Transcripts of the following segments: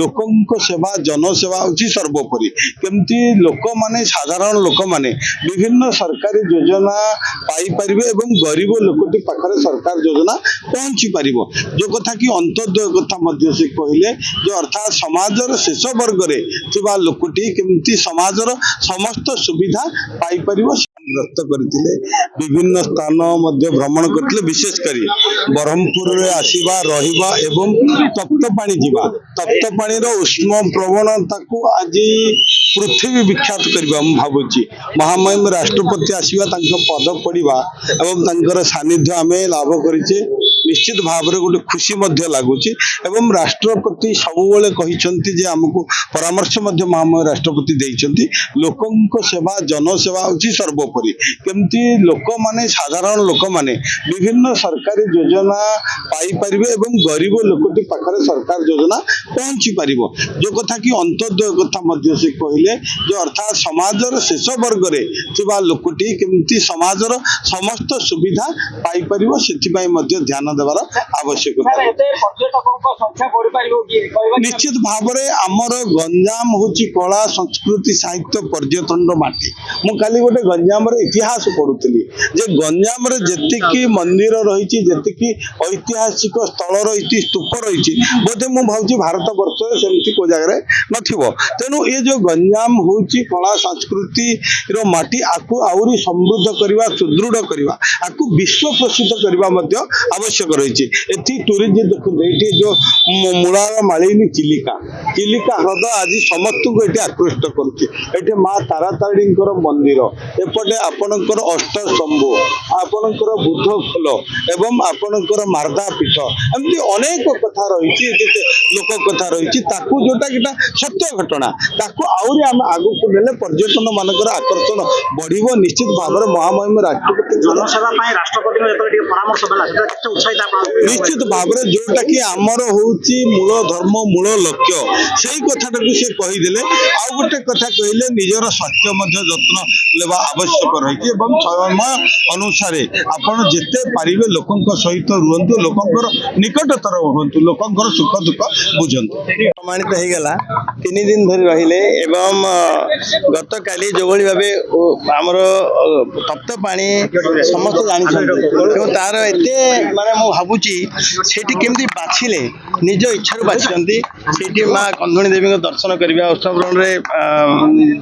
लोक सेवा जनसेवा हूँ सर्वोपरि केमती लोक माने साधारण लोक माने विभिन्न सरकारी योजना पाइपर एवं गरीब लोकटी पाखरे सरकार योजना पहुंची पार जो कथा कि अंत्योदय कथा से कहले जो अर्थात समाजर शेष वर्ग में लोकटी केमती समाजर समस्त सुविधा पाइपर व्यक्त करते विभिन्न स्थान भ्रमण करते विशेषकर ब्रह्मपुर में आसवा रहा एवं तप्तपाणी जीवा तप्तपाणी उष्म प्रवणता को आज पृथ्वी विख्यात करवा भावुची महामहिम राष्ट्रपति आसवा पद पड़ा एवं सानिध्य आम लाभ करें निश्चित भाव में गोटे खुशी लगुच एवं राष्ट्रपति सबुबले कहते आमको परामर्श महामहिम राष्ट्रपति देइछंती लोक सेवा जनसेवा हूँ सर्वोपरि केमती लोक माने साधारण लोक माने विभिन्न सरकारी योजना पाइपर एवं गरीब लोकटी पाखरे सरकार योजना पहुंची पार जो कथा कि अंत्योदय कथा से कहले जो अर्थात समाजर शेष वर्ग में लोकटी केमती समाजर समस्त सुविधा पाइपर से ध्यान देवार आवश्यकता निश्चित भाव में आमर गंजाम हूँ कला संस्कृति साहित्य पर्यटन माटी मु काली गोटे गंजाम इतिहास पढ़ुली जे गंजाम जी मंदिर रही जी ऐतिहासिक स्थल रही स्तूप रही बोधे मुझे भावी भारत वर्ष सेमती को जगह नथिबो तेणु ये जो गंजाम हूँ कला संस्कृति माटी आपको आहरी समृद्ध करवा सुदृढ़ करवा आपको विश्व प्रसिद्ध करवा आवश्यक रही टूरिज्म देखते ये जो मूलार मालिनी चिलिका चिलिका ह्रद आज समस्त को ये आकृष्ट कर माँ तारातारिणी मंदिर एपटे आपणकर अष्टस्तंभ आपणकर बुद्ध खोल एवं आपणकर मार्दा पीठ एमती अनेक कथा रही लोक कथा रही जोटा कि सत्य घटना आहरी आम आगू ने पर्यटन मानकर आकर्षण बढ़ निश्चित भाव में महामहिम राष्ट्रपति जनसेवा राष्ट्रपति परामर्श निश्चित भाव में जोटा कि आमर हूँ मूल धर्म मूल लक्ष्य से कथा सी कहीदे आउ गोटे कथा कहले निजर स्वास्थ्य जत्न लेवा आवश्यक रही समय अनुसार आपण जिते पारे लोक सहित रुहतु लोकर निकटतर रुहतु लोकर सुख दुख बुझंतु प्रमाणित होगला 3 दिन धरी रहिले एवं गत काली जो भाव आमर तप्त पानी समस्त जानते तार एते माने मु भाबुची सेठी केमती बाछिले निज इच्छा बाछिचंती सेठी माँ कंधुणी देवी दर्शन करबा उत्सव रे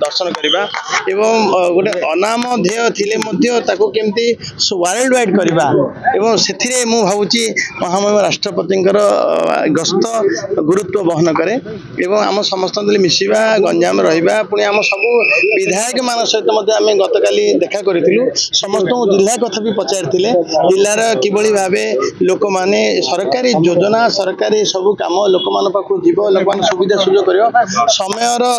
दर्शन करबा एवं गोटे अनाम ध्येय थिले मध्य ताको केमती वर्ल्ड वाइड करबा एवं सेथिरे मु भाबुची महामहिम राष्ट्रपतिंकर गस्त गुरुत्व बहन करे एवं आम समस्त मिसिबा गंजाम रहिबा पुणी आम सब विधायक मान सहित मध्य आम गतकाली देखा करिथिलु समस्त जिला कथा भी पचारिथिले जिलार किभଳି भाबे लोक माने सरकारी योजना सरकारी सब काम लोक मान पाखु जीव लोक मान सुविधा सुयोग करियो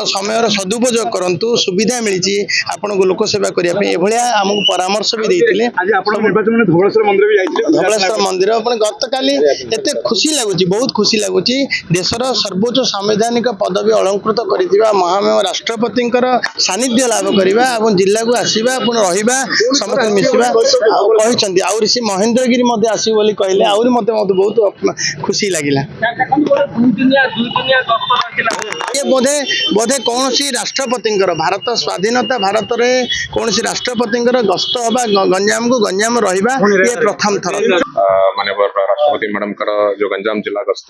समयर सदुपयोग करंतु सुविधा मिली आपण को लोक सेवा करिया पे एभलिया हमकु परामर्श भी देइथिले आज आपण निर्वाचन में धवळेश्वर मंदिर भी जाइथिले धवळेश्वर मंदिर अपन गतकाली एते खुशी लागुची बहुत खुशी लागुची देशर सर्वोच्च संवैधानिक पदवी अलंकृत करिथिबा महामहिम राष्ट्रपतिंकर सानिध्य लाभ करिबा एवं जिल्ला को आसीबा पुन रहिबा समस्त मिसिबा कहिसंती आउरी से महेंद्रगिरी मध्ये आसी बोली कहले आउरी मते बहुत खुशी लागिला ये बोधे कौन सी राष्ट्रपतिंकर भारत स्वाधीनता भारत रे कौन सी राष्ट्रपतिंकर गस्त होबा गंजाम को गंजाम रहिबा ये प्रथम थर माननीय राष्ट्रपति मैडम कर जो गंजाम जिला गस्त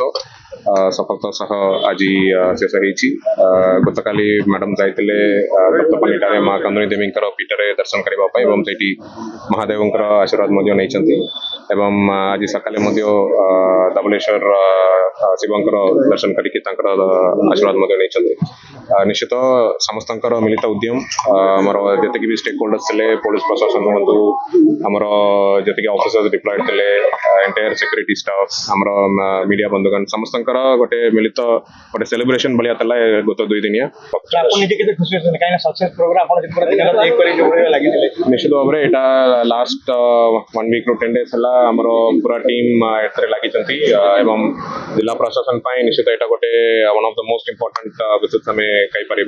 सफलता सह आज शेष होईची गतकाली मैडम जाइतिले तप्तपानी माँ कंदुणी देवी पीठरे दर्शन करबा पई एवं सेठी महादेवंकर आशीर्वाद मध्य नैचंती एवं आज सकाले मध्य धवलेश्वर शिवंकर दर्शन करके आशीर्वाद मध्य नैचंती निश्चित समस्त मिलित उद्यम आमर जति भी स्टेक होल्डर्स थे पुलिस प्रशासन हूँ आमर जी ऑफिसर्स डिप्लॉयड थे एंटायर सिक्यूरिटी स्टाफ आमर मीडिया बंधुगण समस्त गोटे मिलित गोटे सेलिब्रेशन भाया गत 2 दिनिया निश्चित भाव में यहाँ लास्ट 1 वीक 10 डेज है आमर पूरा टीम लगी जिला प्रशासन निश्चित यहाँ गोटे one of the most important visits आम कहीपर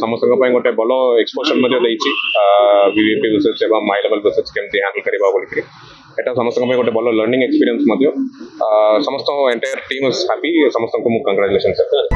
समस्त गोटे भल एक्सपोजर वीवीपी विजिट्स एवं हाई लेवल विजिट्स केमती हैंडल करवा बोलिक এটা ସମସ୍ତଙ୍କ ପାଇଁ ଗୋଟେ ଭଲ ଲର୍ଣ୍ଣିଂ ଏକ୍ସପିରିଏନ୍ସ ମଧ୍ୟ ସମସ୍ତ ଏଣ୍ଟାୟାର ଟିମ୍ ଇଜ୍ ହାପି ସମସ୍ତଙ୍କୁ ମୁଁ କଂଗ୍ରାଚୁଲେସନ୍ ସାର୍